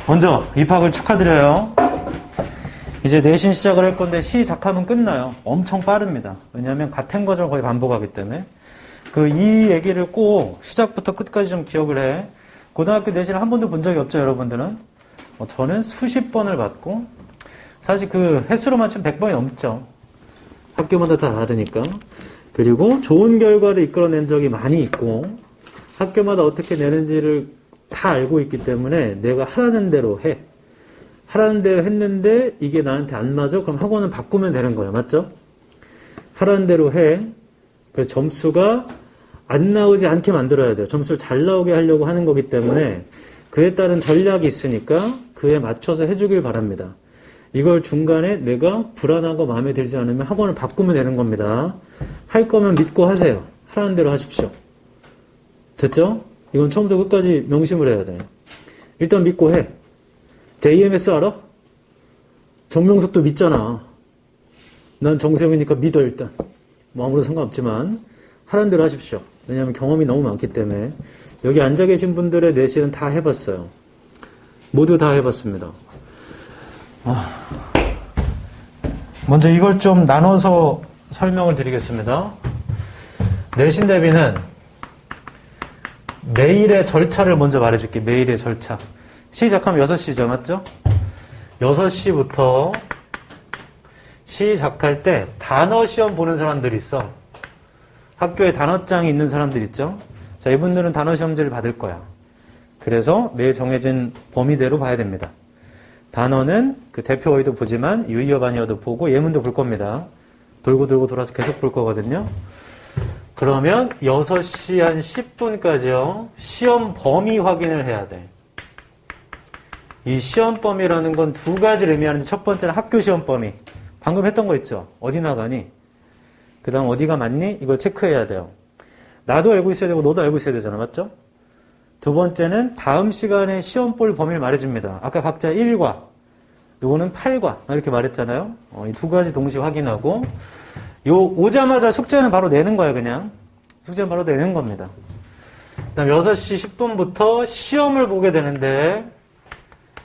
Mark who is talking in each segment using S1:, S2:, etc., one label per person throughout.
S1: 먼저 입학을 축하드려요. 이제 내신 시작을 할 건데 시작하면 끝나요. 엄청 빠릅니다. 왜냐하면 같은 과정을 거의 반복하기 때문에. 이 얘기를 꼭 시작부터 끝까지 좀 기억을 해. 고등학교 내신을 한 번도 본 적이 없죠, 여러분들은? 저는 수십 번을 봤고, 사실 횟수로만 치면 100번이 넘죠. 학교마다 다 다르니까. 그리고 좋은 결과를 이끌어낸 적이 많이 있고, 학교마다 어떻게 내는지를 다 알고 있기 때문에 내가 하라는 대로 해. 하라는 대로 했는데 이게 나한테 안 맞아? 그럼 학원은 바꾸면 되는 거예요. 맞죠? 하라는 대로 해. 그래서 점수가 안 나오지 않게 만들어야 돼요. 점수를 잘 나오게 하려고 하는 거기 때문에 그에 따른 전략이 있으니까 그에 맞춰서 해주길 바랍니다. 이걸 중간에 내가 불안하고 마음에 들지 않으면 학원을 바꾸면 되는 겁니다. 할 거면 믿고 하세요. 하라는 대로 하십시오. 됐죠? 이건 처음부터 끝까지 명심을 해야 돼. 일단 믿고 해. JMS 알아? 정명석도 믿잖아. 난 정세영이니까 믿어 일단. 아무런 상관없지만 하라는 대로 하십시오. 왜냐하면 경험이 너무 많기 때문에. 여기 앉아 계신 분들의 내신은 다 해봤어요. 모두 다 해봤습니다. 먼저 이걸 좀 나눠서 설명을 드리겠습니다. 내신 대비는 매일의 절차를 먼저 말해줄게. 매일의 절차. 시작하면 6시죠. 맞죠? 6시부터 시작할 때 단어 시험 보는 사람들이 있어. 학교에 단어장이 있는 사람들 있죠? 자, 이분들은 단어 시험지를 받을 거야. 그래서 매일 정해진 범위대로 봐야 됩니다. 단어는 대표 어휘도 보지만 유의어 반의어도 보고 예문도 볼 겁니다. 돌고 돌아서 계속 볼 거거든요. 그러면 6시 한 10분까지요. 시험 범위 확인을 해야 돼. 이 시험 범위라는 건 두 가지를 의미하는데 첫 번째는 학교 시험 범위. 방금 했던 거 있죠? 어디 나가니? 그 다음 어디가 맞니? 이걸 체크해야 돼요. 나도 알고 있어야 되고 너도 알고 있어야 되잖아. 맞죠? 두 번째는 다음 시간에 시험 볼 범위를 말해줍니다. 아까 각자 1과 누구는 8과 이렇게 말했잖아요. 이 두 가지 동시에 확인하고 오자마자 숙제는 바로 내는 거예요. 그냥 숙제는 바로 내는 겁니다. 그 다음 6시 10분부터 시험을 보게 되는데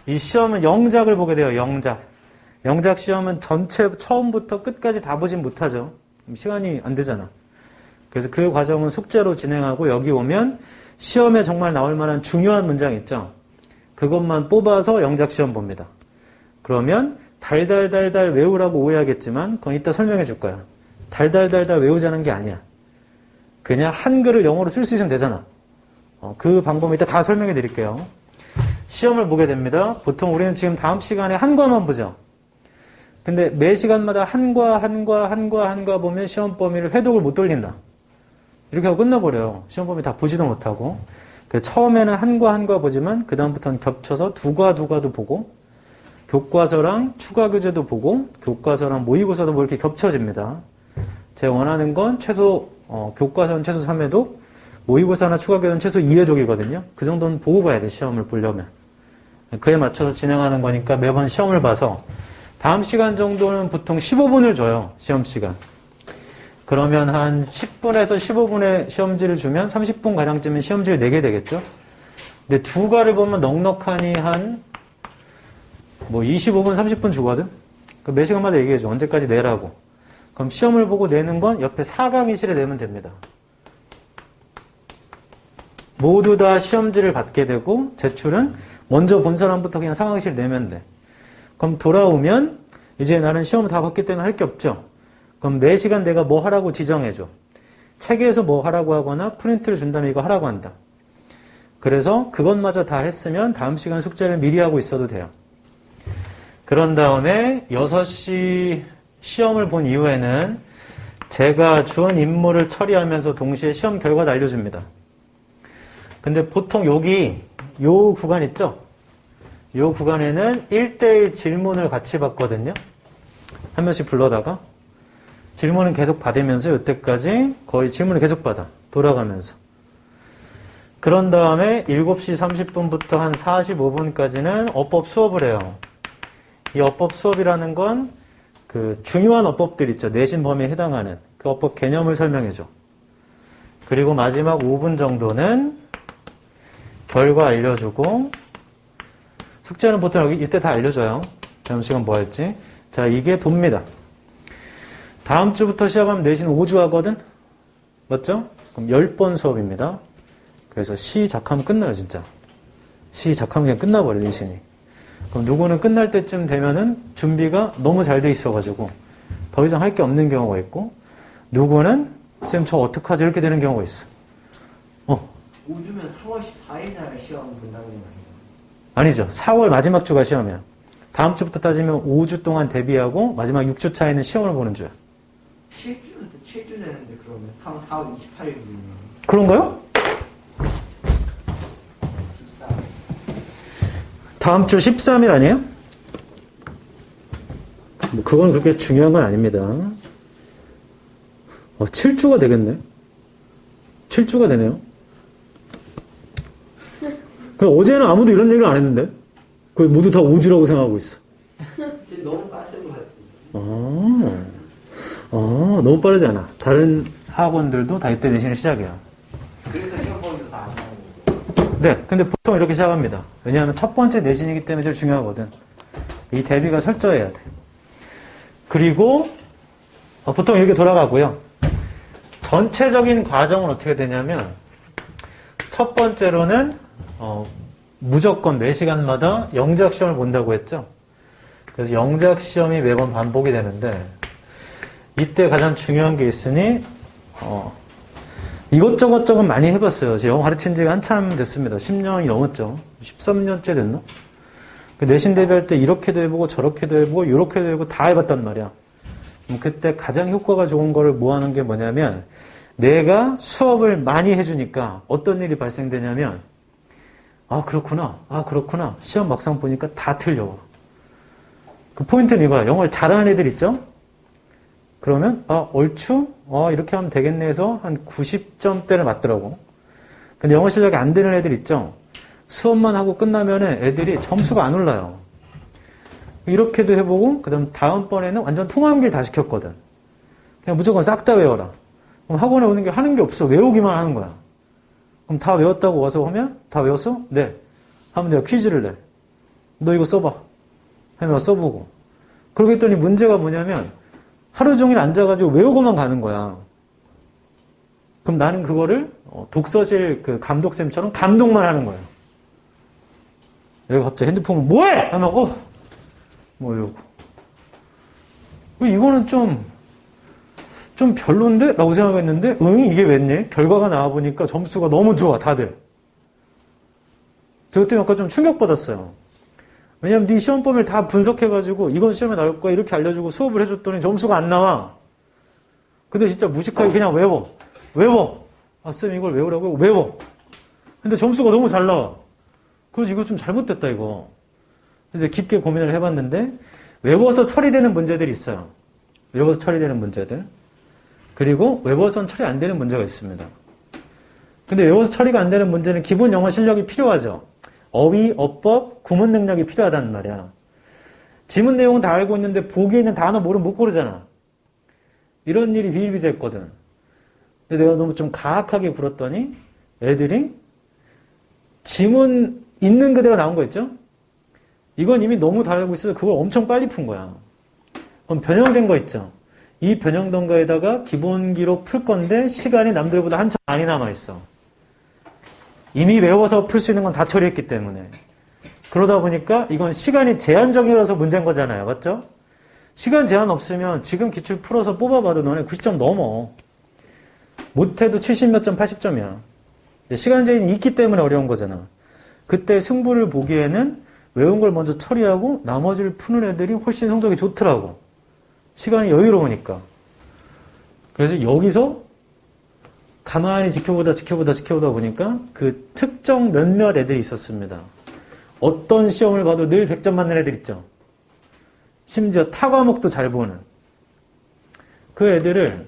S1: 이 시험은 영작을 보게 돼요. 영작 시험은 전체 처음부터 끝까지 다 보진 못하죠. 시간이 안 되잖아. 그래서 그 과정은 숙제로 진행하고 여기 오면 시험에 정말 나올 만한 중요한 문장 있죠. 그것만 뽑아서 영작 시험 봅니다. 그러면 달달달달 외우라고 오해하겠지만 그건 이따 설명해 줄 거야. 달달달달 외우자는 게 아니야. 그냥 한글을 영어로 쓸 수 있으면 되잖아. 그 방법은 이따 다 설명해 드릴게요. 시험을 보게 됩니다. 보통 우리는 지금 다음 시간에 한 과만 보죠. 근데 매 시간마다 한 과 보면 시험 범위를 회독을 못 돌린다. 이렇게 하고 끝나버려요. 시험 범위 다 보지도 못하고. 그래서 처음에는 한 과 보지만 그 다음부터는 겹쳐서 두 과도 보고 교과서랑 추가 교재도 보고 교과서랑 모의고사도 이렇게 겹쳐집니다. 제가 원하는 건 교과서는 최소 3회독, 모의고사나 추가 교재는 최소 2회독이거든요. 그 정도는 보고 가야 돼, 시험을 보려면. 그에 맞춰서 진행하는 거니까 매번 시험을 봐서 다음 시간 정도는 보통 15분을 줘요, 시험 시간. 그러면 한 10분에서 15분의 시험지를 주면 30분 가량쯤엔 시험지를 내게 되겠죠? 근데 두 과를 보면 넉넉하니 한 25분, 30분 주거든? 매 시간마다 얘기해줘. 언제까지 내라고. 그럼 시험을 보고 내는 건 옆에 4강의실에 내면 됩니다. 모두 다 시험지를 받게 되고 제출은 먼저 본 사람부터 그냥 상황실 내면 돼. 그럼 돌아오면 이제 나는 시험을 다 봤기 때문에 할 게 없죠. 그럼 매 시간 내가 뭐 하라고 지정해줘. 책에서 뭐 하라고 하거나 프린트를 준다면 이거 하라고 한다. 그래서 그것마저 다 했으면 다음 시간 숙제를 미리 하고 있어도 돼요. 그런 다음에 6시 시험을 본 이후에는 제가 준 임무를 처리하면서 동시에 시험 결과도 알려줍니다. 근데 보통 요 구간 있죠? 요 구간에는 1대1 질문을 같이 받거든요. 한 명씩 불러다가 질문은 계속 받으면서 이때까지 거의 질문을 계속 받아. 돌아가면서. 그런 다음에 7시 30분부터 한 45분까지는 어법 수업을 해요. 이 어법 수업이라는 건 중요한 어법들 있죠. 내신 범위에 해당하는 그 어법 개념을 설명해줘. 그리고 마지막 5분 정도는 결과 알려주고 숙제는 보통 여기 이때 다 알려줘요. 다음 시간 뭐 할지. 자, 이게 돕니다. 다음 주부터 시작하면 내신 5주 하거든? 맞죠? 그럼 10번 수업입니다. 그래서 시작하면 끝나요, 진짜. 시작하면 그냥 끝나버려, 내신이. 그럼 누구는 끝날 때쯤 되면은 준비가 너무 잘 돼 있어가지고 더 이상 할 게 없는 경우가 있고, 누구는 쌤 저 어떡하지? 이렇게 되는 경우가 있어.
S2: 5주면 4월 14일 날 시험 본다는 거 아니에요?
S1: 아니죠. 4월 마지막 주가 시험이야. 다음 주부터 따지면 5주 동안 대비하고 마지막 6주 차에는 시험을 보는 주야.
S2: 7주 되는데 그러면 4월 28일이면
S1: 그런가요?
S2: 14일.
S1: 다음 주 13일 아니에요? 뭐 그건 그렇게 중요한 건 아닙니다. 7주가 되겠네. 7주가 되네요. 어제는 아무도 이런 얘기를 안 했는데 거의 모두 다 5주라고 생각하고 있어.
S2: 지금 너무 빠른 것 같아요.
S1: 너무 빠르지 않아. 다른 학원들도 다 이때 내신을 시작해요.
S2: 그래서 시험 보면서 안 하는 거예요.
S1: 네, 근데 보통 이렇게 시작합니다. 왜냐하면 첫 번째 내신이기 때문에 제일 중요하거든. 이 대비가 철저해야 돼. 그리고 보통 이렇게 돌아가고요. 전체적인 과정은 어떻게 되냐면 첫 번째로는 무조건 매 시간마다 영작 시험을 본다고 했죠. 그래서 영작 시험이 매번 반복이 되는데 이때 가장 중요한 게 있으니 이것저것 많이 해봤어요. 제가 영어 가르친 지가 한참 됐습니다. 10년이 넘었죠. 13년째 됐나? 내신 대비할 때 이렇게도 해보고 저렇게도 해보고 이렇게도 해보고 다 해봤단 말이야. 그때 가장 효과가 좋은 거를 모아놓은 게 뭐냐면 내가 수업을 많이 해주니까 어떤 일이 발생되냐면 그렇구나. 시험 막상 보니까 다 틀려. 그 포인트는 이거야. 영어를 잘하는 애들 있죠? 그러면 얼추 이렇게 하면 되겠네 해서 한 90점대를 맞더라고. 근데 영어 실력이 안 되는 애들 있죠? 수업만 하고 끝나면은 애들이 점수가 안 올라요. 이렇게도 해보고 그다음 다음번에는 완전 통함기를 다 시켰거든. 그냥 무조건 싹 다 외워라. 그럼 학원에 오는 게 하는 게 없어. 외우기만 하는 거야. 그럼 다 외웠다고 와서 하면 다 외웠어? 네. 하면 내가 퀴즈를 내. 너 이거 써봐. 하면 써보고. 그러고 했더니 문제가 뭐냐면 하루 종일 앉아가지고 외우고만 가는 거야. 그럼 나는 그거를 독서실 그 감독쌤처럼 감독만 하는 거야. 내가 갑자기 핸드폰을 뭐해? 하면 뭐 이러고. 이거는 좀 별론데? 라고 생각했는데 이게 웬일? 결과가 나와보니까 점수가 너무 좋아 다들. 저 그때 약간 좀 충격받았어요. 왜냐면 네 시험 범위를 다 분석해가지고 이건 시험에 나올 거야 이렇게 알려주고 수업을 해줬더니 점수가 안 나와. 근데 진짜 무식하게 그냥 외워. 쌤 이걸 외우라고 외워. 근데 점수가 너무 잘 나와. 그래서 이거 좀 잘못됐다 이거. 그래서 깊게 고민을 해봤는데 외워서 처리되는 문제들이 있어요. 외워서 처리되는 문제들. 그리고 외워서는 처리 안 되는 문제가 있습니다. 근데 외워서 처리가 안 되는 문제는 기본 영어 실력이 필요하죠. 어휘, 어법, 구문 능력이 필요하단 말이야. 지문 내용은 다 알고 있는데 보기에 있는 단어 모르면 못 고르잖아. 이런 일이 비일비재했거든. 근데 내가 너무 좀 가학하게 굴었더니 애들이 지문 있는 그대로 나온 거 있죠? 이건 이미 너무 다 알고 있어서 그걸 엄청 빨리 푼 거야. 그럼 변형된 거 있죠? 이 변형된 거에다가 기본기로 풀 건데 시간이 남들보다 한참 많이 남아있어. 이미 외워서 풀 수 있는 건 다 처리했기 때문에. 그러다 보니까 이건 시간이 제한적이라서 문제인 거잖아요. 맞죠? 시간 제한 없으면 지금 기출 풀어서 뽑아봐도 너네 90점 넘어. 못해도 70몇 점, 80점이야. 시간 제한이 있기 때문에 어려운 거잖아. 그때 승부를 보기에는 외운 걸 먼저 처리하고 나머지를 푸는 애들이 훨씬 성적이 좋더라고. 시간이 여유로우니까. 그래서 여기서 가만히 지켜보다 보니까 그 특정 몇몇 애들이 있었습니다. 어떤 시험을 봐도 늘 100점 맞는 애들 있죠. 심지어 타 과목도 잘 보는. 그 애들을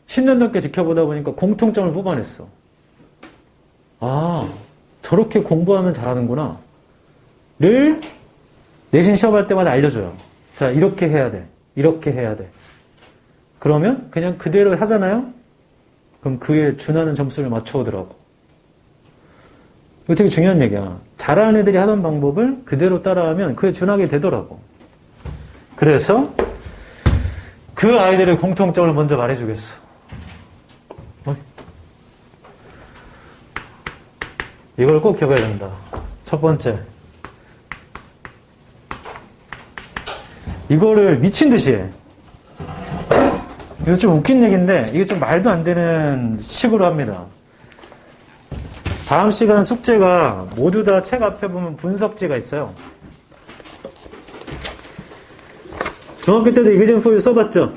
S1: 10년 넘게 지켜보다 보니까 공통점을 뽑아냈어. 저렇게 공부하면 잘하는구나. 를 내신 시험할 때마다 알려줘요. 자, 이렇게 해야 돼. 이렇게 해야 돼. 그러면 그냥 그대로 하잖아요? 그럼 그에 준하는 점수를 맞춰오더라고. 이거 되게 중요한 얘기야. 잘하는 애들이 하던 방법을 그대로 따라하면 그에 준하게 되더라고. 그래서 그 아이들의 공통점을 먼저 말해주겠어. 이걸 꼭 기억해야 된다. 첫 번째. 이거를 미친 듯이 해. 이거 좀 웃긴 얘기인데 이게 좀 말도 안 되는 식으로 합니다. 다음 시간 숙제가 모두 다 책 앞에 보면 분석지가 있어요. 중학교 때도 이그젠포유 써봤죠?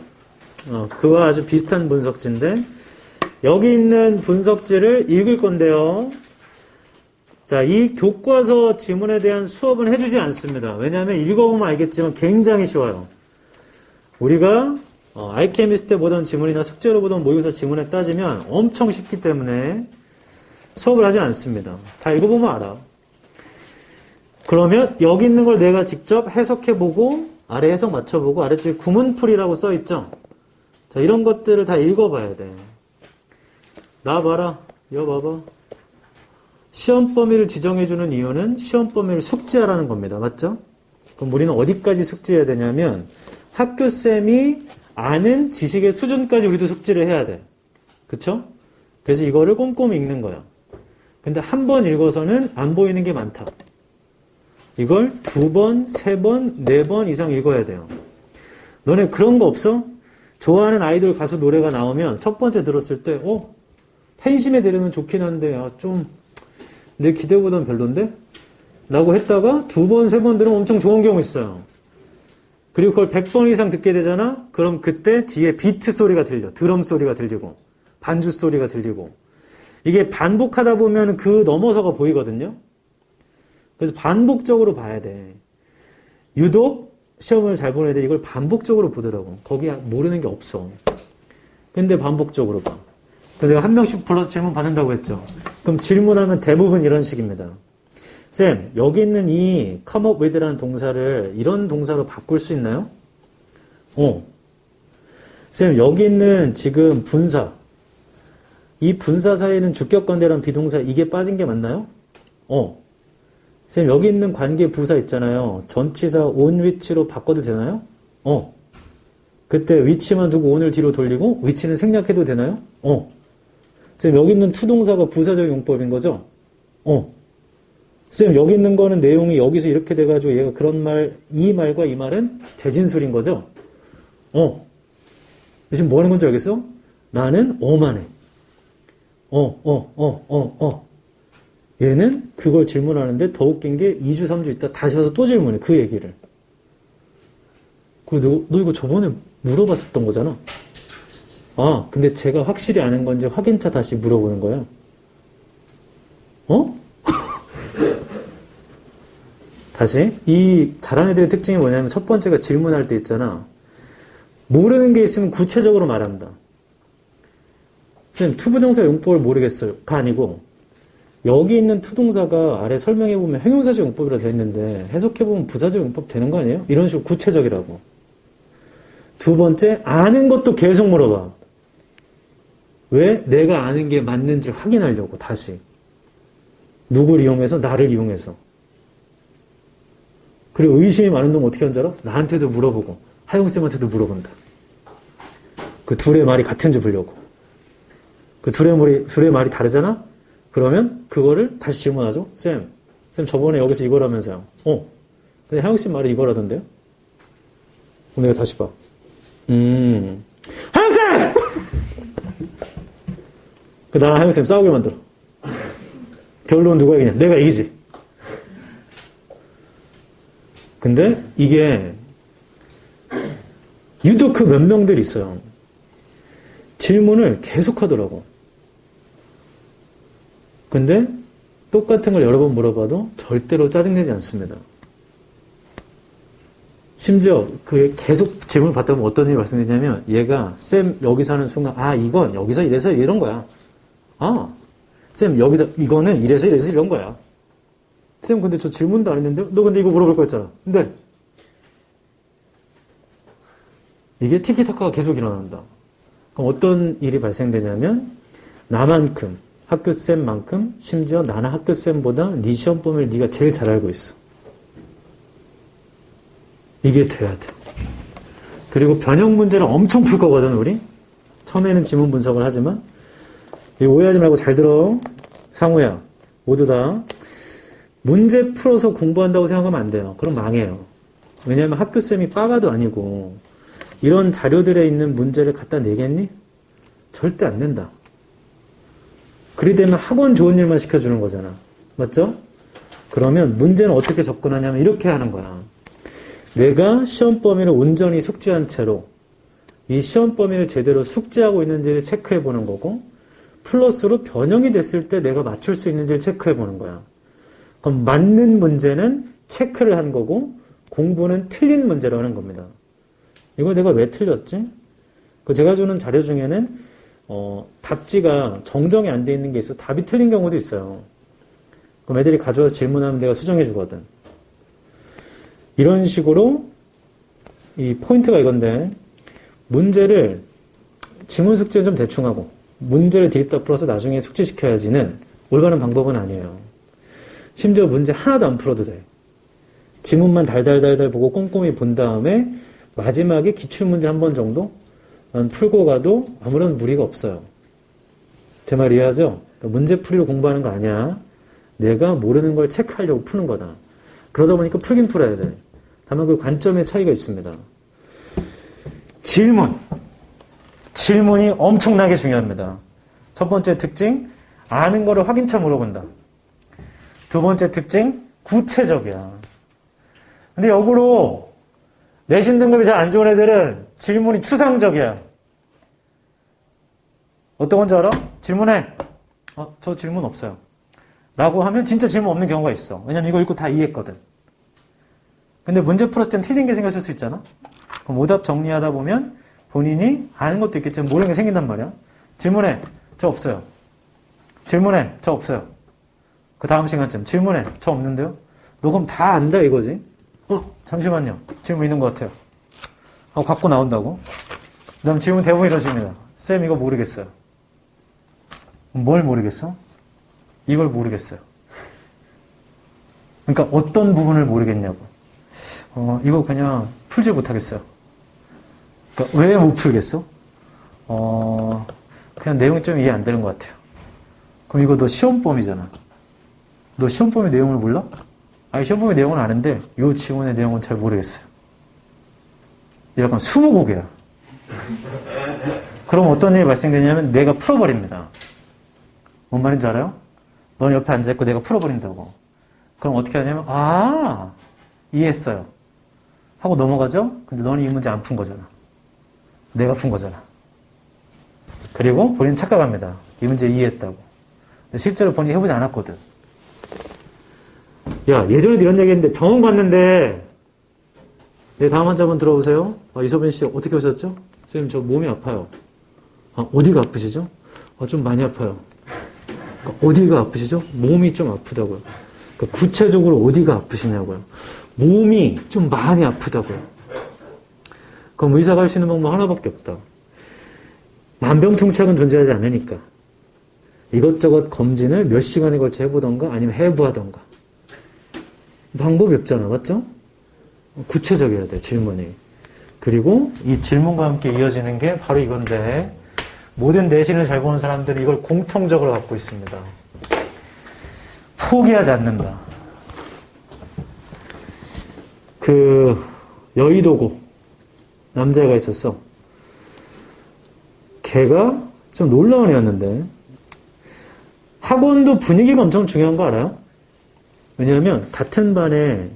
S1: 그와 아주 비슷한 분석지인데 여기 있는 분석지를 읽을 건데요. 자, 이 교과서 지문에 대한 수업은 해주지 않습니다. 왜냐하면 읽어보면 알겠지만 굉장히 쉬워요. 우리가 알케미스트 때 보던 지문이나 숙제로 보던 모의고사 지문에 따지면 엄청 쉽기 때문에 수업을 하진 않습니다. 다 읽어보면 알아. 그러면 여기 있는 걸 내가 직접 해석해보고 아래 해석 맞춰보고 아래쪽에 구문풀이라고 써있죠. 자, 이런 것들을 다 읽어봐야 돼. 나 봐라. 이거 봐봐. 시험 범위를 지정해주는 이유는 시험 범위를 숙지하라는 겁니다. 맞죠? 그럼 우리는 어디까지 숙지해야 되냐면 학교쌤이 아는 지식의 수준까지 우리도 숙지를 해야 돼. 그쵸? 그래서 이거를 꼼꼼히 읽는 거야. 근데 한 번 읽어서는 안 보이는 게 많다. 이걸 2번, 3번, 4번 이상 읽어야 돼요. 너네 그런 거 없어? 좋아하는 아이돌 가수 노래가 나오면 첫 번째 들었을 때 팬심에 들으면 좋긴 한데 좀 내 기대보다는 별론데? 라고 했다가 2번, 3번 들으면 엄청 좋은 경우 있어요. 그리고 그걸 100번 이상 듣게 되잖아? 그럼 그때 뒤에 비트 소리가 들려. 드럼 소리가 들리고 반주 소리가 들리고 이게 반복하다 보면 그 넘어서가 보이거든요. 그래서 반복적으로 봐야 돼. 유독 시험을 잘 보는 애들이 이걸 반복적으로 보더라고. 거기 모르는 게 없어. 근데 반복적으로 봐. 근데 내가 한 명씩 불러서 질문 받는다고 했죠. 그럼 질문하면 대부분 이런 식입니다. 쌤, 여기 있는 이 come up with라는 동사를 이런 동사로 바꿀 수 있나요? 쌤, 여기 있는 지금 분사, 이 분사 사이에는 주격관계란 비동사 이게 빠진 게 맞나요? 쌤, 여기 있는 관계 부사 있잖아요. 전치사 on 위치로 바꿔도 되나요? 그때 위치만 두고 on을 뒤로 돌리고 위치는 생략해도 되나요? 쌤, 여기 있는 투동사가 부사적 용법인 거죠? 쌤, 여기 있는 거는 내용이 여기서 이렇게 돼가지고 얘가 그런 말, 이 말과 이 말은 재진술인 거죠? 지금 뭐 하는 건지 알겠어? 나는 만 해. 얘는 그걸 질문하는데 더 웃긴 게 2주, 3주 있다 다시 와서 또 질문해. 그 얘기를. 그리고 너 이거 저번에 물어봤었던 거잖아. 근데 제가 확실히 아는 건지 확인차 다시 물어보는 거야. 다시. 이 잘하는 애들의 특징이 뭐냐면 첫 번째가 질문할 때 있잖아. 모르는 게 있으면 구체적으로 말한다. 선생님, 투부정사 용법을 모르겠어요.가 아니고 여기 있는 투동사가 아래 설명해보면 형용사적 용법이라 되어 있는데 해석해보면 부사적 용법 되는 거 아니에요? 이런 식으로 구체적이라고. 두 번째, 아는 것도 계속 물어봐. 왜? 내가 아는 게 맞는지 확인하려고 다시. 누굴 이용해서? 나를 이용해서. 그리고 의심이 많은 놈 어떻게 하는 줄 알아? 나한테도 물어보고 하영쌤한테도 물어본다. 그 둘의 말이 같은지 보려고. 그 둘의 말이 다르잖아? 그러면 그거를 다시 질문하죠. 쌤 저번에 여기서 이거라면서요. 근데 하영쌤 말이 이거라던데요? 그럼 내가 다시 봐. 하영쌤! 그 나랑 하영쌤 싸우게 만들어. 결론은 누가 이기냐? 내가 이기지. 근데 이게 유독 그 몇 명들이 있어요. 질문을 계속 하더라고. 근데 똑같은 걸 여러 번 물어봐도 절대로 짜증내지 않습니다. 심지어 그 계속 질문을 받다 보면 어떤 일이 발생되냐면 얘가 쌤 여기서 하는 순간 이건 여기서 이래서 이런 거야. 쌤 여기서 이거는 이래서 이런 거야. 쌤 근데 저 질문도 안 했는데 너 근데 이거 물어볼 거였잖아. 근데 이게 티키타카가 계속 일어난다. 그럼 어떤 일이 발생되냐면 나만큼 학교쌤만큼 심지어 나는 학교쌤보다 네 시험 범위를 네가 제일 잘 알고 있어. 이게 돼야 돼. 그리고 변형 문제를 엄청 풀 거거든, 우리. 처음에는 지문 분석을 하지만. 오해하지 말고 잘 들어. 상우야. 모두 다. 문제 풀어서 공부한다고 생각하면 안 돼요. 그럼 망해요. 왜냐하면 학교쌤이 빠가도 아니고 이런 자료들에 있는 문제를 갖다 내겠니? 절대 안 낸다. 그리 되면 학원 좋은 일만 시켜주는 거잖아. 맞죠? 그러면 문제는 어떻게 접근하냐면 이렇게 하는 거야. 내가 시험 범위를 온전히 숙지한 채로 이 시험 범위를 제대로 숙지하고 있는지를 체크해 보는 거고 플러스로 변형이 됐을 때 내가 맞출 수 있는지를 체크해 보는 거야. 그럼 맞는 문제는 체크를 한 거고 공부는 틀린 문제로 하는 겁니다. 이걸 내가 왜 틀렸지? 제가 주는 자료 중에는 답지가 정정이 안 돼 있는 게 있어서 답이 틀린 경우도 있어요. 그럼 애들이 가져와서 질문하면 내가 수정해 주거든. 이런 식으로 이 포인트가 이건데 문제를 지문 숙지는 좀 대충 하고 문제를 디립다 풀어서 나중에 숙지시켜야지는 올바른 방법은 아니에요. 심지어 문제 하나도 안 풀어도 돼. 지문만 달달달달 보고 꼼꼼히 본 다음에 마지막에 기출문제 한 번 정도 풀고 가도 아무런 무리가 없어요. 제 말 이해하죠? 문제풀이로 공부하는 거 아니야. 내가 모르는 걸 체크하려고 푸는 거다. 그러다 보니까 풀긴 풀어야 돼. 다만 그 관점의 차이가 있습니다. 질문이 엄청나게 중요합니다. 첫 번째 특징, 아는 거를 확인차 물어본다. 두 번째 특징, 구체적이야. 근데 역으로 내신 등급이 잘 안 좋은 애들은 질문이 추상적이야. 어떤 건지 알아? 질문해. 저 질문 없어요. 라고 하면 진짜 질문 없는 경우가 있어. 왜냐면 이거 읽고 다 이해했거든. 근데 문제 풀었을 땐 틀린 게 생겼을 수 있잖아? 그럼 오답 정리하다 보면 본인이 아는 것도 있겠지만 모르는 게 생긴단 말이야. 질문해. 저 없어요. 질문해. 저 없어요. 그 다음 시간쯤 질문해. 저 없는데요? 너 그럼 다 안다 이거지? 잠시만요. 질문 있는 것 같아요. 갖고 나온다고? 그 다음 질문 대부분 이러십니다. 쌤 이거 모르겠어요. 뭘 모르겠어? 이걸 모르겠어요. 그러니까 어떤 부분을 모르겠냐고. 이거 그냥 풀지 못하겠어요. 그러니까 왜 못 풀겠어? 그냥 내용이 좀 이해 안 되는 것 같아요. 그럼 이거 너 시험범위잖아. 너 시험범위 내용을 몰라? 아니 시험범위 내용은 아는데 요 지문의 내용은 잘 모르겠어요. 약간 스무고개야. 그럼 어떤 일이 발생되냐면 내가 풀어버립니다. 뭔 말인지 알아요? 넌 옆에 앉아있고 내가 풀어버린다고. 그럼 어떻게 하냐면 이해했어요. 하고 넘어가죠? 근데 너는 이 문제 안 푼 거잖아. 내가 푼 거잖아. 그리고 본인 착각합니다. 이 문제 이해했다고. 근데 실제로 본인이 해보지 않았거든. 야, 예전에도 이런 얘기 했는데 병원 갔는데 네, 다음 환자분 들어오세요. 이소빈 씨 어떻게 오셨죠? 선생님 저 몸이 아파요. 어디가 아프시죠? 좀 많이 아파요. 어디가 아프시죠? 몸이 좀 아프다고요. 그러니까 구체적으로 어디가 아프시냐고요. 몸이 좀 많이 아프다고요. 그럼 의사가 할 수 있는 방법 하나밖에 없다. 만병통치약은 존재하지 않으니까 이것저것 검진을 몇 시간에 걸쳐 해보던가 아니면 해부하던가 방법이 없잖아. 맞죠? 구체적이어야 돼, 질문이. 그리고 이 질문과 함께 이어지는 게 바로 이건데 모든 내신을 잘 보는 사람들이 이걸 공통적으로 갖고 있습니다. 포기하지 않는다. 여의도고 남자애가 있었어. 걔가 좀 놀라운 애였는데 학원도 분위기가 엄청 중요한 거 알아요? 왜냐하면 같은 반에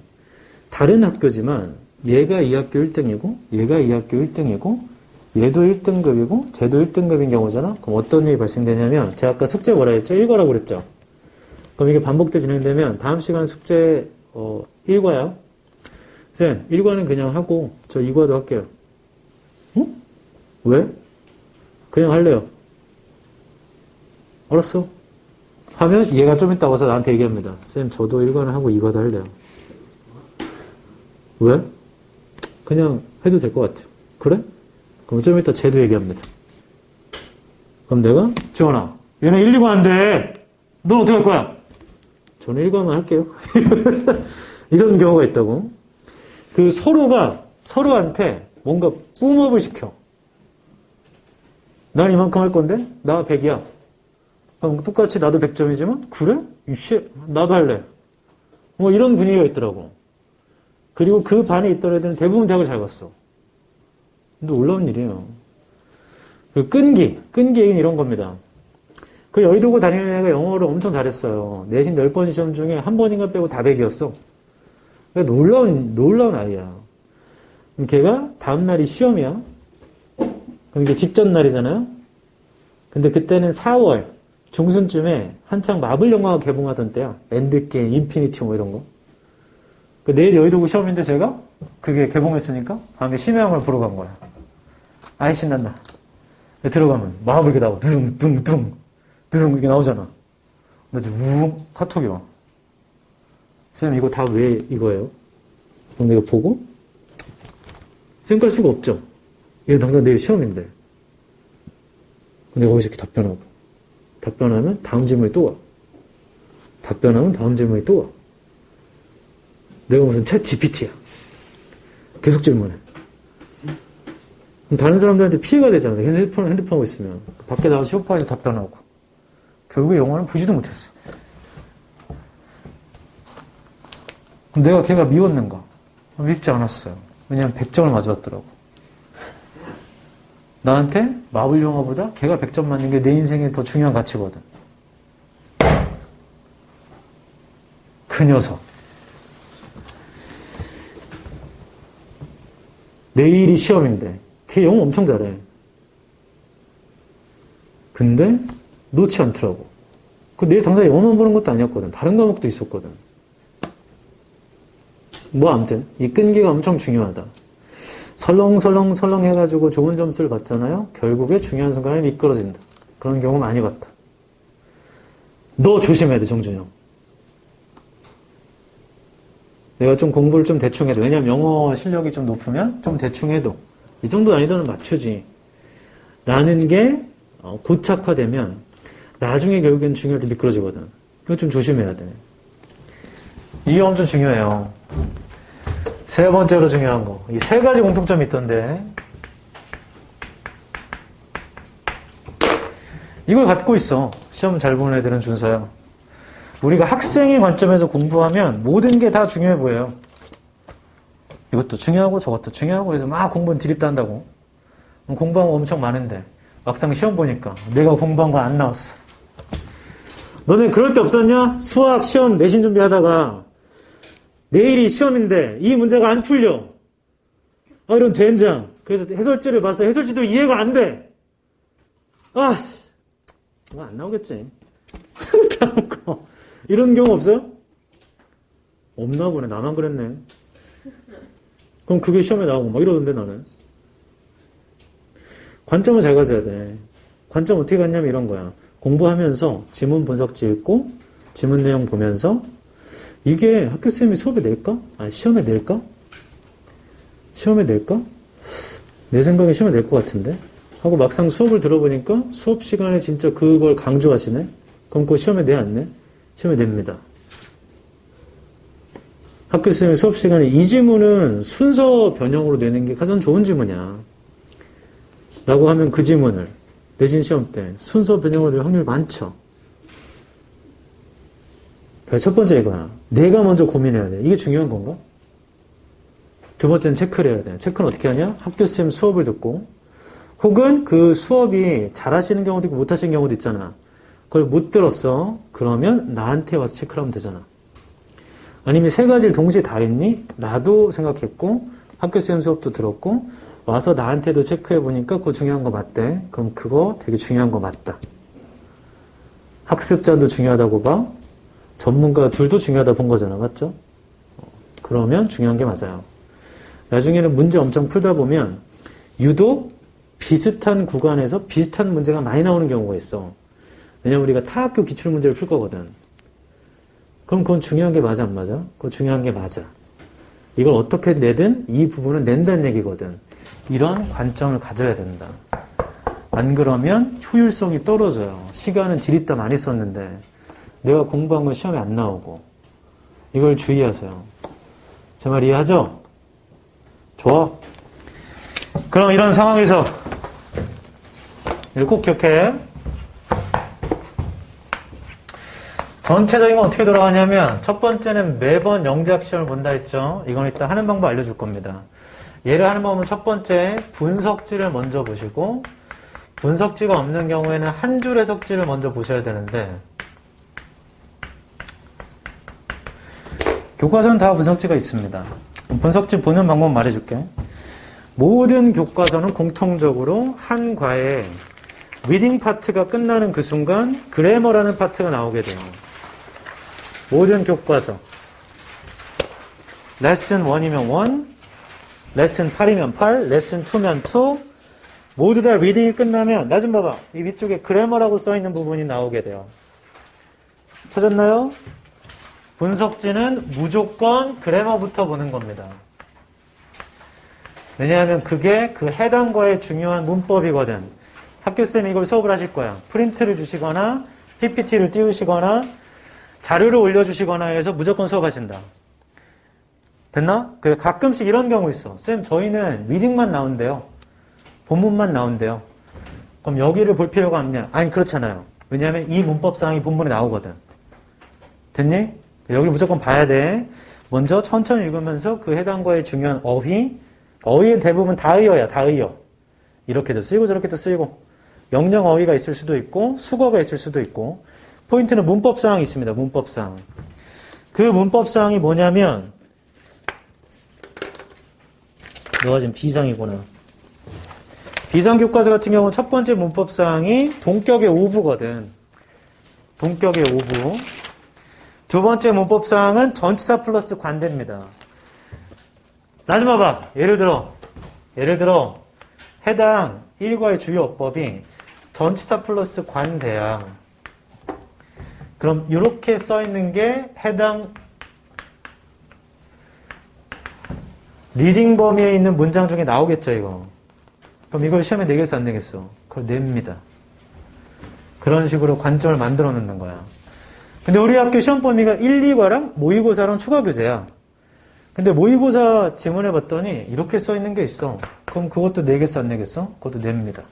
S1: 다른 학교지만 얘가 이 학교 1등이고 얘가 이 학교 1등이고 얘도 1등급이고 쟤도 1등급인 경우잖아. 그럼 어떤 일이 발생되냐면 제가 아까 숙제 뭐라 했죠? 일과라고 그랬죠. 그럼 이게 반복돼 진행되면 다음 시간 숙제 1과요. 쌤 1과는 그냥 하고 저 2과도 할게요. 왜? 그냥 할래요. 알았어. 하면 얘가 좀 이따 와서 나한테 얘기합니다. 쌤 저도 1과는 하고 2과도 할래요. 왜? 그냥 해도 될 것 같아요. 그래? 그럼 좀 이따 쟤도 얘기합니다. 그럼 내가 지원아 얘는 1, 2가 안 돼. 넌 어떻게 할 거야? 저는 1과만 할게요. 이런 경우가 있다고. 그 서로가 서로한테 뭔가 뿜업을 시켜. 난 이만큼 할 건데? 나 100이야. 그럼 똑같이 나도 100점이지만? 그래? 이씨, 나도 할래. 뭐 이런 분위기가 있더라고. 그리고 그 반에 있던 애들은 대부분 대학을 잘 갔어. 놀라운 일이에요. 그 끈기 얘기는 이런 겁니다. 그 여의도고 다니는 애가 영어를 엄청 잘했어요. 내신 10번 시험 중에 한 번인가 빼고 다 100이었어. 그러니까 놀라운 아이야. 그럼 걔가 다음날이 시험이야. 그럼 이게 직전 날이잖아요. 근데 그때는 4월 중순쯤에 한창 마블 영화가 개봉하던 때야. 엔드게임, 인피니티 뭐 이런 거. 그 내일 여의도고 시험인데 제가 그게 개봉했으니까 다음에 신의 영화를 보러 간 거야. 아이 신난다. 들어가면 마블 이렇게 나와. 두둥 이게 나오잖아. 나 지금 우웅 카톡이 와. 쌤 이거 다 왜 이거예요? 그럼 내가 보고 쌤 깔 수가 없죠. 얘는 당장 내일 시험인데. 근데 거기서 이렇게 답변하면 다음 질문이 또 와. 답변하면 다음 질문이 또 와. 내가 무슨 챗 GPT야. 계속 질문해. 그럼 다른 사람들한테 피해가 되잖아. 핸드폰 하고 있으면. 밖에 나가서 쇼파에서 답변하고. 결국에 영화는 보지도 못했어. 그럼 내가 걔가 미웠는가? 밉지 않았어요. 왜냐면 100점을 맞았더라고. 나한테 마블 영화보다 걔가 100점 맞는 게 내 인생에 더 중요한 가치거든. 그 녀석. 내일이 시험인데 걔 영어 엄청 잘해. 근데 놓지 않더라고. 그 내일 당장 영어만 보는 것도 아니었거든. 다른 과목도 있었거든. 뭐 아무튼 이 끈기가 엄청 중요하다. 설렁설렁 해가지고 좋은 점수를 받잖아요. 결국에 중요한 순간에 미끄러진다. 그런 경우 많이 봤다. 너 조심해야 돼, 정준영. 내가 좀 공부를 좀 대충 해도, 왜냐면 영어 실력이 좀 높으면 좀 대충 해도 이 정도 난이도는 맞추지 라는 게 고착화되면 나중에 결국엔 중요할 때 미끄러지거든. 이거 좀 조심해야 돼. 이게 엄청 중요해요. 세 번째로 중요한 거. 이 세 가지 공통점이 있던데 이걸 갖고 있어. 시험 잘 보는 애들은 준서야. 우리가 학생의 관점에서 공부하면 모든 게 다 중요해 보여요. 이것도 중요하고 저것도 중요하고 그래서 막 공부는 드립다 한다고. 공부한 거 엄청 많은데 막상 시험 보니까 내가 공부한 건 안 나왔어. 너네 그럴 때 없었냐? 수학 시험 내신 준비하다가 내일이 시험인데 이 문제가 안 풀려. 아 이런 된장. 그래서 해설지를 봤어. 해설지도 이해가 안 돼. 아 이거 안 나오겠지. 다음 거. 이런 경우 없어요? 없나 보네. 나만 그랬네. 그럼 그게 시험에 나오고 막 이러던데 나는. 관점을 잘 가져야 돼. 관점 어떻게 갖냐면 이런 거야. 공부하면서 지문 분석지 읽고 지문 내용 보면서 이게 학교쌤이 수업에 낼까? 아니 시험에 낼까? 시험에 낼까? 내 생각에 시험에 낼 것 같은데? 하고 막상 수업을 들어보니까 수업 시간에 진짜 그걸 강조하시네? 그럼 그거 시험에 내 안 내? 시험에 냅니다. 학교쌤이 수업 시간에 이 지문은 순서 변형으로 내는 게 가장 좋은 지문이야. 라고 하면 그 지문을 내신 시험 때 순서 변형으로 될 확률이 많죠. 첫 번째 이거야. 내가 먼저 고민해야 돼. 이게 중요한 건가? 두 번째는 체크를 해야 돼. 체크는 어떻게 하냐? 학교쌤 수업을 듣고 혹은 그 수업이 잘하시는 경우도 있고 못하시는 경우도 있잖아. 그걸 못 들었어. 그러면 나한테 와서 체크를 하면 되잖아. 아니면 세 가지를 동시에 다 했니? 나도 생각했고 학교쌤 수업도 들었고 와서 나한테도 체크해보니까 그거 중요한 거 맞대. 그럼 그거 되게 중요한 거 맞다. 학습자도 중요하다고 봐. 전문가 둘도 중요하다 본 거잖아. 맞죠? 그러면 중요한 게 맞아요. 나중에는 문제 엄청 풀다 보면 유독 비슷한 구간에서 비슷한 문제가 많이 나오는 경우가 있어. 왜냐면 우리가 타학교 기출문제를 풀 거거든. 그럼 그건 중요한 게 맞아 안 맞아? 그거 중요한 게 맞아. 이걸 어떻게 내든 이 부분은 낸다는 얘기거든. 이런 관점을 가져야 된다. 안 그러면 효율성이 떨어져요. 시간은 디리다 많이 썼는데 내가 공부한 건 시험에 안 나오고. 이걸 주의하세요. 제 말 이해하죠? 좋아. 그럼 이런 상황에서 이걸 꼭 기억해. 전체적인 건 어떻게 돌아가냐면 첫 번째는 매번 영작 시험을 본다 했죠. 이건 이따 하는 방법 알려줄 겁니다. 얘를 하는 방법은 첫 번째 분석지를 먼저 보시고 분석지가 없는 경우에는 한 줄 해석지를 먼저 보셔야 되는데 교과서는 다 분석지가 있습니다. 분석지 보는 방법 말해줄게. 모든 교과서는 공통적으로 한 과에 리딩 파트가 끝나는 그 순간 그래머라는 파트가 나오게 돼요. 모든 교과서. 레슨 1이면 1, 레슨 8이면 8, 레슨 2면 2, 모두 다 리딩이 끝나면, 나 좀 봐봐. 이 위쪽에 그래머라고 써있는 부분이 나오게 돼요. 찾았나요? 분석지는 무조건 그래머부터 보는 겁니다. 왜냐하면 그게 그 해당 과의 중요한 문법이거든. 학교쌤이 이걸 수업을 하실 거야. 프린트를 주시거나 PPT를 띄우시거나 자료를 올려주시거나 해서 무조건 수업하신다. 됐나? 그래, 가끔씩 이런 경우 있어. 쌤, 저희는 리딩만 나온대요. 본문만 나온대요. 그럼 여기를 볼 필요가 없냐? 아니, 그렇잖아요. 왜냐하면 이 문법사항이 본문에 나오거든. 됐니? 여기를 무조건 봐야 돼. 먼저 천천히 읽으면서 그 해당 과의 중요한 어휘의 대부분 다의어야, 다의어. 이렇게도 쓰이고 저렇게도 쓰이고. 명령 어휘가 있을 수도 있고, 수거가 있을 수도 있고, 포인트는 문법사항이 있습니다. 문법사항. 그 문법사항이 뭐냐면, 너가 지금 B상이구나. B상 교과서 같은 경우는 첫 번째 문법사항이 동격의 오부거든. 동격의 오부. 두 번째 문법사항은 전치사 플러스 관대입니다. 나 좀 봐봐. 예를 들어, 해당 1과의 주요 어법이 전치사 플러스 관대야. 그럼 이렇게 써있는 게 해당 리딩 범위에 있는 문장 중에 나오겠죠, 이거. 그럼 이걸 시험에 내겠어, 안 내겠어? 그걸 냅니다. 그런 식으로 관점을 만들어 놓는 거야. 근데 우리 학교 시험 범위가 1, 2과랑 모의고사랑 추가 교재야. 근데 모의고사 지문해 봤더니 이렇게 써 있는 게 있어. 그럼 그것도 내겠어, 안 내겠어? 그것도 냅니다.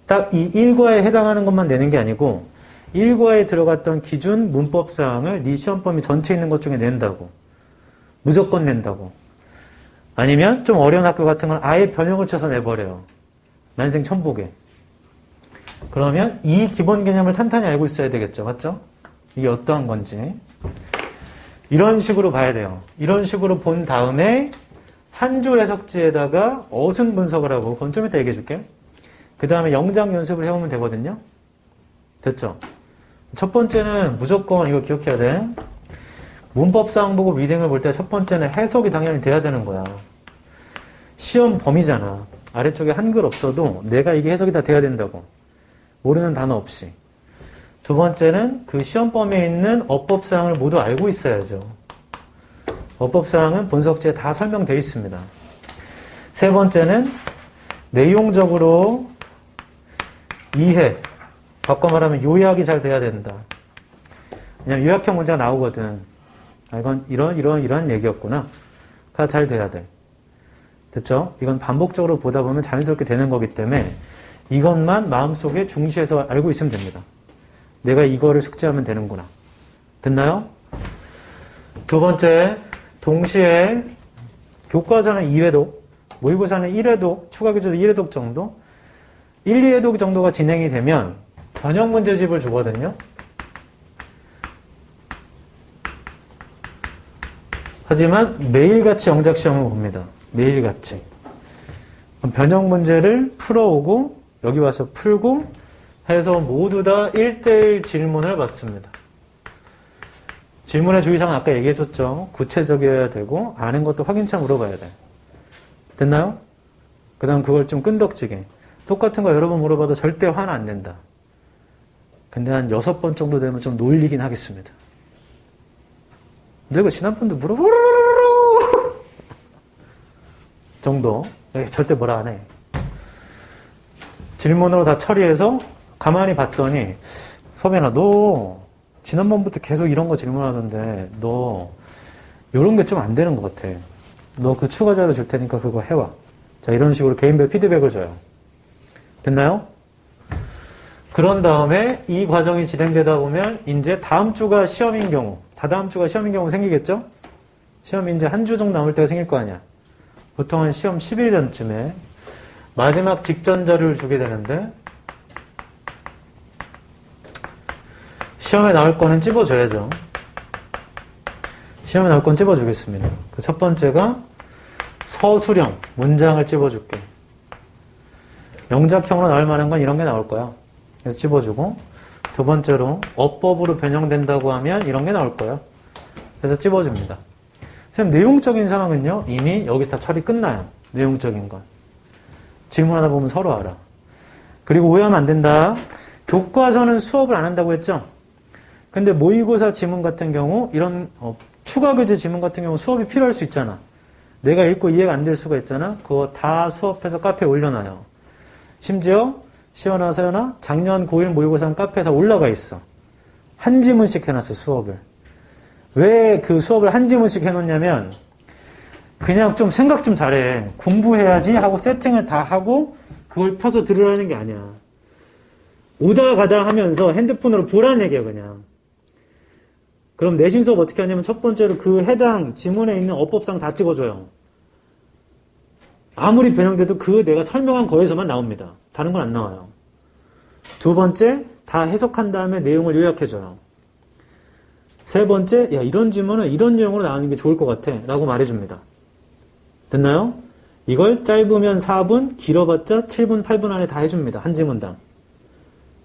S1: 딱 이 1과에 해당하는 것만 내는 게 아니고 1과에 들어갔던 기준 문법사항을 네 시험 범위 전체에 있는 것 중에 낸다고. 무조건 낸다고. 아니면 좀 어려운 학교 같은 건 아예 변형을 쳐서 내버려요. 난생 처음 보게. 그러면 이 기본 개념을 탄탄히 알고 있어야 되겠죠. 맞죠? 이게 어떠한 건지. 이런 식으로 봐야 돼요. 이런 식으로 본 다음에 한 줄 해석지에다가 어순 분석을 하고, 그건 좀 이따 얘기해 줄게. 그 다음에 영작 연습을 해오면 되거든요. 됐죠? 첫 번째는 무조건 이거 기억해야 돼. 문법사항 보고 리딩을 볼 때 첫 번째는 해석이 당연히 돼야 되는 거야. 시험 범위잖아. 아래쪽에 한글 없어도 내가 이게 해석이 다 돼야 된다고. 모르는 단어 없이. 두 번째는 그 시험 범위에 있는 어법사항을 모두 알고 있어야죠. 어법사항은 분석지에 다 설명되어 있습니다. 세 번째는 내용적으로 이해, 바꿔 말하면 요약이 잘 돼야 된다. 왜냐면 요약형 문제가 나오거든. 아, 이건 이런 얘기였구나. 가 잘 돼야 돼. 됐죠? 이건 반복적으로 보다 보면 자연스럽게 되는 거기 때문에 이것만 마음속에 중시해서 알고 있으면 됩니다. 내가 이거를 숙지하면 되는구나. 됐나요? 두 번째, 동시에 교과서는 2회독, 모의고사는 1회독, 추가교재도 1회독 정도, 1, 2회독 정도가 진행이 되면 변형 문제집을 주거든요. 하지만 매일같이 영작 시험을 봅니다. 매일같이. 변형 문제를 풀어오고 여기 와서 풀고 해서 모두 다 1대1 질문을 받습니다. 질문의 주의사항은 아까 얘기해줬죠. 구체적이어야 되고 아는 것도 확인차 물어봐야 돼. 됐나요? 그 다음 그걸 좀 끈덕지게. 똑같은 거 여러 번 물어봐도 절대 화는 안 낸다. 근데 한 6번 정도 되면 좀 놀리긴 하겠습니다. 근데 이거 지난번도 정도. 절대 뭐라 안 해. 질문으로 다 처리해서 가만히 봤더니 서빈아 너 지난번부터 계속 이런 거 질문하던데 너 이런 게 좀 안 되는 것 같아. 너 그 추가 자료 줄 테니까 그거 해와. 자, 이런 식으로 개인별 피드백을 줘요. 됐나요? 그런 다음에 이 과정이 진행되다 보면 이제 다음 주가 시험인 경우, 다다음 주가 시험인 경우 생기겠죠? 시험이 이제 한 주 정도 남을 때가 생길 거 아니야. 보통 한 시험 10일 전쯤에 마지막 직전 자료를 주게 되는데 시험에 나올 거는 찝어줘야죠. 시험에 나올 건 찝어주겠습니다. 그 첫 번째가 서술형, 문장을 찝어줄게. 명작형으로 나올 만한 건 이런 게 나올 거야. 그래서 찝어주고, 두 번째로 어법으로 변형된다고 하면 이런 게 나올 거야. 그래서 찝어줍니다. 선생님, 내용적인 상황은요, 이미 여기서 다 처리 끝나요. 내용적인 건. 질문하다 보면 서로 알아. 그리고 오해하면 안 된다. 교과서는 수업을 안 한다고 했죠? 근데 모의고사 지문 같은 경우, 이런 추가 교재 지문 같은 경우 수업이 필요할 수 있잖아. 내가 읽고 이해가 안 될 수가 있잖아. 그거 다 수업해서 카페에 올려놔요. 심지어 시연아, 서연아, 작년 고1 모의고사는 카페에 다 올라가 있어. 한 지문씩 해놨어, 수업을. 왜 그 수업을 한 지문씩 해놓냐면 그냥 좀 생각 좀 잘해. 공부해야지 하고 세팅을 다 하고 그걸 펴서 들으라는 게 아니야. 오다 가다 하면서 핸드폰으로 보라는 얘기야, 그냥. 그럼 내신 수업 어떻게 하냐면 첫 번째로 그 해당 지문에 있는 어법상 다 찍어줘요. 아무리 변형돼도 그 내가 설명한 거에서만 나옵니다. 다른 건 안 나와요. 두 번째, 다 해석한 다음에 내용을 요약해줘요. 세 번째, 야, 이런 질문은 이런 내용으로 나오는 게 좋을 것 같아. 라고 말해줍니다. 됐나요? 이걸 짧으면 4분, 길어봤자 7분, 8분 안에 다 해줍니다. 한 지문당.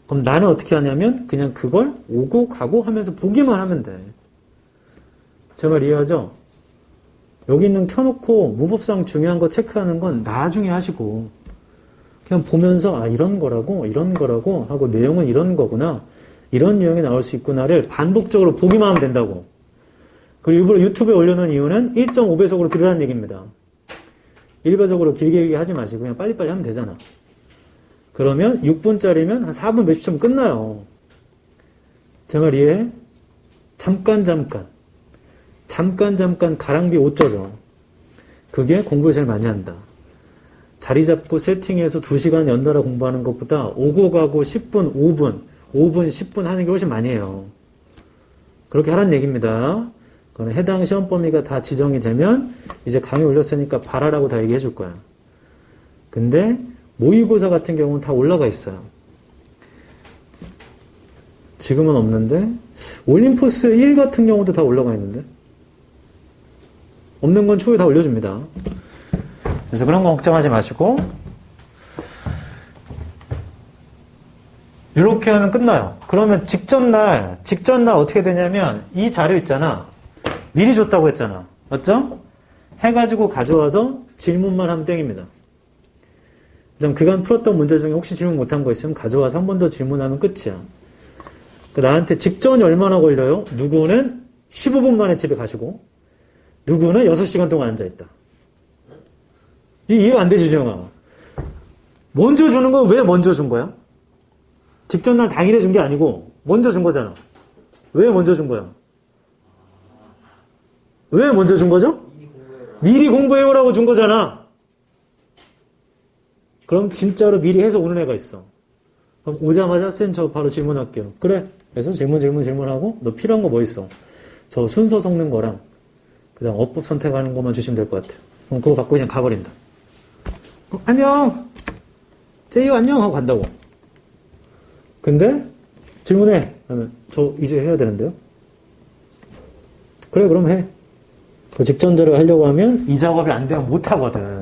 S1: 그럼 나는 어떻게 하냐면 그냥 그걸 오고 가고 하면서 보기만 하면 돼. 제 말 이해하죠? 여기 있는 켜놓고 무법상 중요한 거 체크하는 건 나중에 하시고 그냥 보면서 아 이런 거라고 하고 내용은 이런 거구나. 이런 내용이 나올 수 있구나를 반복적으로 보기만 하면 된다고. 그리고 일부러 유튜브에 올려놓은 이유는 1.5배속으로 들으라는 얘기입니다. 1배속으로 길게 얘기하지 마시고 그냥 빨리빨리 하면 되잖아. 그러면 6분짜리면 한 4분 몇십 초 끝나요. 제 말 이해해? 잠깐 가랑비 옷 젖어. 그게 공부를 제일 많이 한다. 자리 잡고 세팅해서 2시간 연달아 공부하는 것보다 오고 가고 10분, 5분, 10분 하는 게 훨씬 많이 해요. 그렇게 하라는 얘기입니다. 그건 해당 시험 범위가 다 지정이 되면 이제 강의 올렸으니까 봐라라고 다 얘기해 줄 거야. 근데 모의고사 같은 경우는 다 올라가 있어요. 지금은 없는데 올림포스 1 같은 경우도 다 올라가 있는데 없는 건 초에 다 올려줍니다. 그래서 그런 거 걱정하지 마시고 이렇게 하면 끝나요. 그러면 직전 날 어떻게 되냐면 이 자료 있잖아. 미리 줬다고 했잖아. 맞죠? 해가지고 가져와서 질문만 하면 땡입니다. 그다음 그간 풀었던 문제 중에 혹시 질문 못한 거 있으면 가져와서 한 번 더 질문하면 끝이야. 나한테 직전이 얼마나 걸려요? 누구는 15분 만에 집에 가시고 누구는 6시간 동안 앉아있다. 이해가 안 되지, 주영아. 먼저 주는 건 왜 먼저 준 거야? 직전 날 당일에 준 게 아니고 먼저 준 거잖아. 왜 먼저 준 거야? 왜 먼저 준 거죠? 미리 공부해오라고 준 거잖아. 그럼 진짜로 미리 해서 오는 애가 있어. 그럼 오자마자 쌤 저 바로 질문할게요. 그래. 그래서 질문하고 너 필요한 거 뭐 있어? 저 순서 섞는 거랑 그다음 어법 선택하는 것만 주시면 될 것 같아요. 그럼 그거 받고 그냥 가버린다. 안녕. 제이유 안녕 하고 간다고. 근데 질문해. 그러면 저 이제 해야 되는데요. 그래 그럼 해. 그 직전 자료 하려고 하면 이 작업이 안 되면 못 하거든.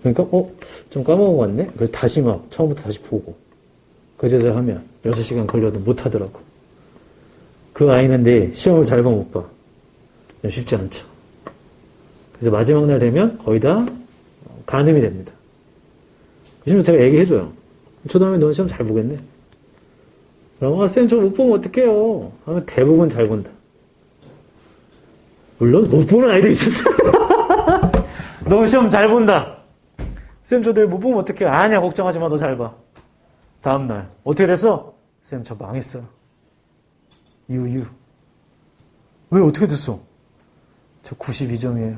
S1: 그러니까 좀 까먹은 것 같네. 그래서 다시 막 처음부터 다시 보고 그제서 하면 6시간 걸려도 못 하더라고. 그 아이는 내일 시험을 잘 보면 못 봐. 쉽지 않죠. 그래서 마지막 날 되면 거의 다 가늠이 됩니다. 요즘에 제가 얘기해줘요. 초등학교 너 시험 잘 보겠네. 그럼 쌤 저 못 보면 어떡해요? 하면 대부분 잘 본다. 물론 못 보는 아이도 있었어요. 너 시험 잘 본다. 쌤, 저 내일 못 보면 어떡해? 아니야, 걱정하지 마. 너 잘 봐. 다음날. 어떻게 됐어? 쌤, 저 망했어. 이유. 왜 어떻게 됐어? 저 92점이에요.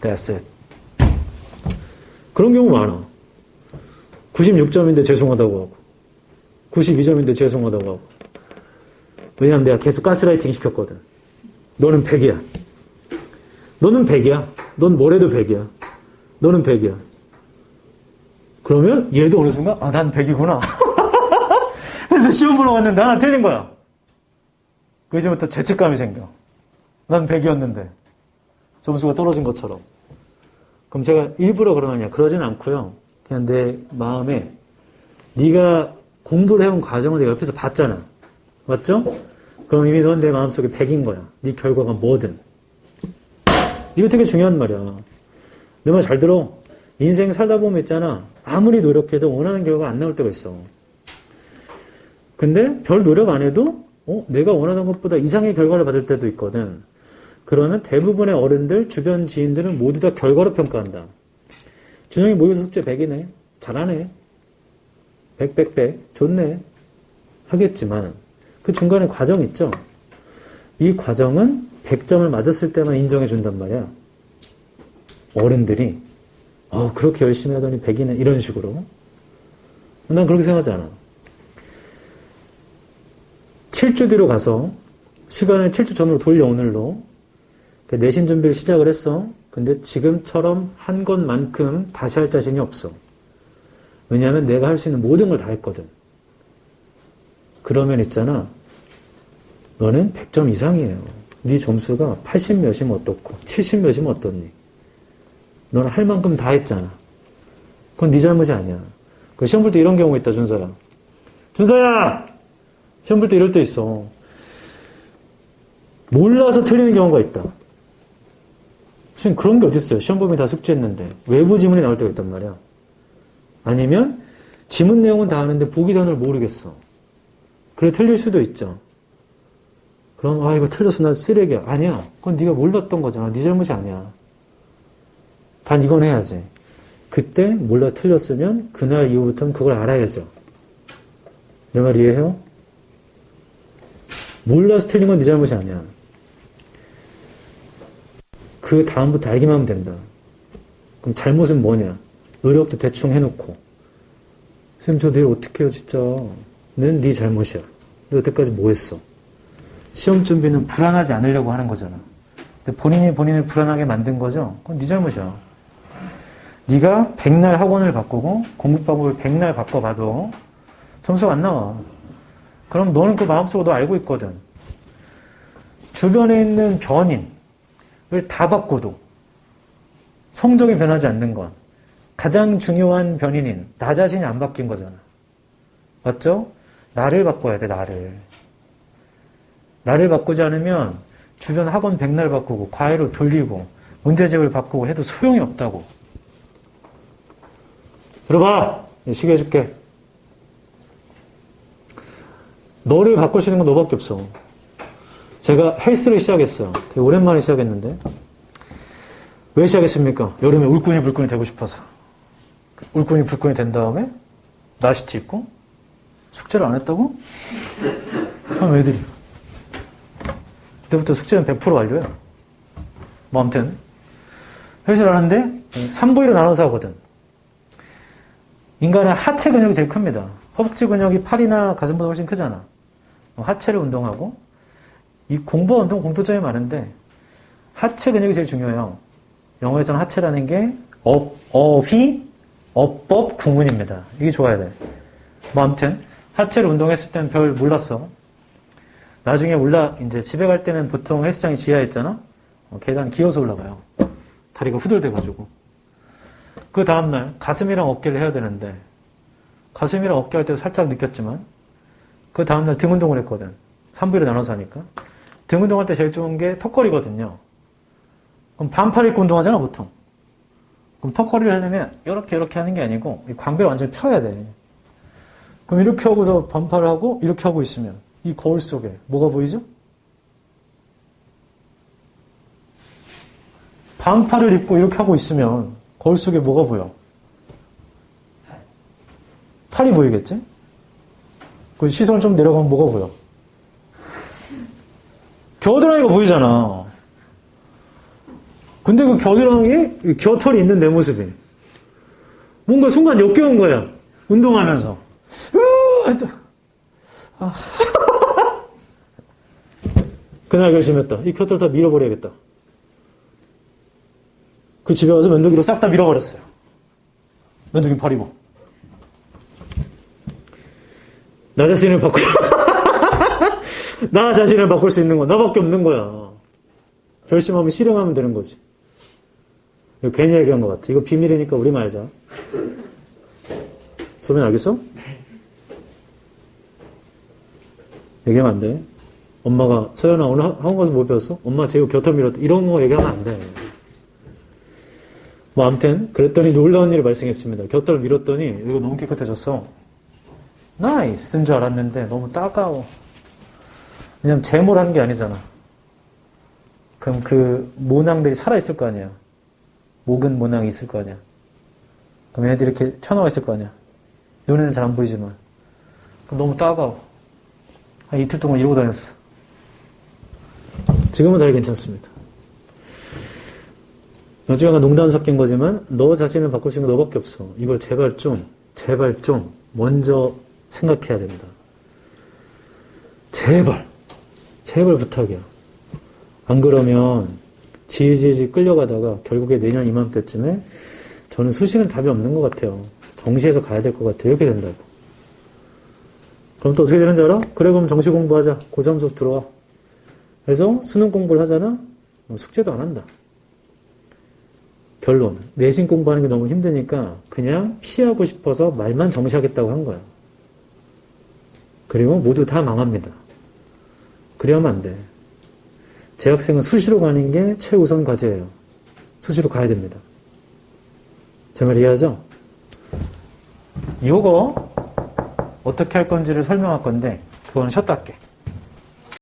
S1: That's it. 그런 경우 많아. 96점인데 죄송하다고 하고 92점인데 죄송하다고 하고. 왜냐면 내가 계속 가스라이팅 시켰거든. 너는 100이야. 너는 100이야. 넌 뭐래도 100이야. 너는 100이야. 그러면 얘도 어느 순간 난 100이구나. 그래서 시험 보러 갔는데 하나 틀린 거야. 그 이제부터 죄책감이 생겨. 난 100이었는데 점수가 떨어진 것처럼. 그럼 제가 일부러 그러느냐? 그러진 않고요. 그냥 내 마음에 네가 공부를 해온 과정을 내가 옆에서 봤잖아. 맞죠? 그럼 이미 넌 내 마음속에 100인 거야. 네 결과가 뭐든. 이거 되게 중요한 말이야. 내 말 잘 들어. 인생 살다 보면 있잖아. 아무리 노력해도 원하는 결과가 안 나올 때가 있어. 근데 별 노력 안 해도 내가 원하는 것보다 이상의 결과를 받을 때도 있거든. 그러면 대부분의 어른들, 주변 지인들은 모두 다 결과로 평가한다. 준영이 모의고사 숙제 100이네. 잘하네. 100. 좋네. 하겠지만 그 중간에 과정 있죠. 이 과정은 100점을 맞았을 때만 인정해 준단 말이야. 어른들이 그렇게 열심히 하더니 100이네. 이런 식으로. 난 그렇게 생각하지 않아. 7주 뒤로 가서 시간을 7주 전으로 돌려 오늘로 내신 준비를 시작을 했어. 근데 지금처럼 한 것만큼 다시 할 자신이 없어. 왜냐하면 내가 할 수 있는 모든 걸 다 했거든. 그러면 있잖아. 너는 100점 이상이에요. 네 점수가 80 몇이면 어떻고 70 몇이면 어떻니? 너는 할 만큼 다 했잖아. 그건 네 잘못이 아니야. 그 시험 볼 때 이런 경우가 있다, 준서야. 준서야! 시험 볼 때 이럴 때 있어. 몰라서 틀리는 경우가 있다. 지금 그런 게 어딨어요. 시험 보면 다 숙제했는데. 외부 지문이 나올 때가 있단 말이야. 아니면 지문 내용은 다 아는데 보기 단어를 모르겠어. 그래 틀릴 수도 있죠. 그럼 이거 틀렸어. 난 쓰레기야. 아니야. 그건 네가 몰랐던 거잖아. 네 잘못이 아니야. 단 이건 해야지. 그때 몰라서 틀렸으면 그날 이후부터는 그걸 알아야죠. 내 말 이해해요? 몰라서 틀린 건 네 잘못이 아니야. 그 다음부터 알기만 하면 된다. 그럼 잘못은 뭐냐? 노력도 대충 해놓고 쌤, 저 내일 어떻게 해요 진짜. 는 네 잘못이야. 너 여태까지 뭐 했어? 시험 준비는 불안하지 않으려고 하는 거잖아. 근데 본인이 본인을 불안하게 만든 거죠? 그건 네 잘못이야. 네가 100날 학원을 바꾸고 공부법을 100날 바꿔봐도 점수가 안 나와. 그럼 너는 그 마음속으로 너 알고 있거든. 주변에 있는 변인을 다 바꿔도 성적이 변하지 않는 건 가장 중요한 변인인 나 자신이 안 바뀐 거잖아. 맞죠? 나를 바꿔야 돼, 나를. 나를 바꾸지 않으면 주변 학원 100날 바꾸고 과외로 돌리고 문제집을 바꾸고 해도 소용이 없다고. 들어봐! 시계 해줄게. 너를 바꿀 수 있는 건 너밖에 없어. 제가 헬스를 시작했어요. 되게 오랜만에 시작했는데. 왜 시작했습니까? 여름에 울끈이 불끈이 되고 싶어서. 울끈이 불끈이 된 다음에 나시티 입고 숙제를 안 했다고? 그럼 애들이. 그때부터 숙제는 100% 완료야. 뭐 아무튼 헬스를 하는데 3부위로 나눠서 하거든. 인간은 하체 근육이 제일 큽니다. 허벅지 근육이 팔이나 가슴보다 훨씬 크잖아. 하체를 운동하고 이 공부와 운동 공통점이 많은데 하체 근육이 제일 중요해요. 영어에서는 하체라는 게 어법 구문입니다. 이게 좋아야 돼. 뭐 아무튼 하체를 운동했을 때는 별 몰랐어. 나중에 이제 집에 갈 때는 보통 헬스장이 지하에 있잖아. 계단 기어서 올라가요. 다리가 후들대가지고. 그 다음날 가슴이랑 어깨를 해야 되는데 가슴이랑 어깨 할 때도 살짝 느꼈지만 그 다음날 등 운동을 했거든. 3부위로 나눠서 하니까. 등 운동할 때 제일 좋은 게 턱걸이거든요. 그럼 반팔 입고 운동하잖아 보통. 그럼 턱걸이를 하려면 이렇게 하는 게 아니고 이 광배를 완전히 펴야 돼. 그럼 이렇게 하고서 반팔을 하고 이렇게 하고 있으면 이 거울 속에 뭐가 보이죠? 반팔을 입고 이렇게 하고 있으면 거울 속에 뭐가 보여? 팔이 보이겠지? 그 시선을 좀 내려가면 뭐가 보여? 겨드랑이가 보이잖아. 근데 그 겨드랑이에 겨털이 있는 내 모습이 뭔가 순간 역겨운 거야. 운동하면서. 그날 결심했다. 이 겨털 다 밀어버려야겠다. 그 집에 가서 면도기로 싹 다 밀어버렸어요. 면도기 버리고. 나 자신을 바꿀 나 자신을 바꿀 수 있는 건 나밖에 없는 거야. 결심하면 실행하면 되는 거지. 이거 괜히 얘기한 것 같아. 이거 비밀이니까 우리 말자. 소민 알겠어? 얘기하면 안 돼. 엄마가 서연아 오늘 학원 가서 뭐 배웠어? 엄마 제가 겨털 밀었다. 이런 거 얘기하면 안 돼. 뭐 아무튼 그랬더니 놀라운 일이 발생했습니다. 겨털을 밀었더니 이거 너무 깨끗해졌어. 나이스인 줄 알았는데 너무 따가워. 왜냐면 제모라는 게 아니잖아. 그럼 그 모낭들이 살아있을 거 아니야. 목은 모낭이 있을 거 아니야. 그럼 얘네들이 이렇게 튀어나와 있을 거 아니야. 눈에는 잘 안 보이지만. 그럼 너무 따가워. 한 이틀 동안 이러고 다녔어. 지금은 다시 괜찮습니다. 나중에 농담 섞인 거지만 너 자신을 바꿀 수 있는 거 너밖에 없어. 이걸 제발 좀 먼저 생각해야 된다. 제발 부탁이야. 안 그러면 지지지 끌려가다가 결국에 내년 이맘때쯤에 저는 수시는 답이 없는 것 같아요. 정시에서 가야 될 것 같아요. 이렇게 된다고. 그럼 또 어떻게 되는지 알아? 그래 그럼 정시 공부하자. 고3 수업 들어와. 그래서 수능 공부를 하잖아? 숙제도 안 한다. 결론. 내신 공부하는 게 너무 힘드니까 그냥 피하고 싶어서 말만 정시하겠다고 한 거야. 그리고 모두 다 망합니다. 그래야만 안 돼. 재학생은 수시로 가는 게 최우선 과제예요. 수시로 가야 됩니다. 제 말 이해하죠? 이거 어떻게 할 건지를 설명할 건데 그거는 쉬었다 할게.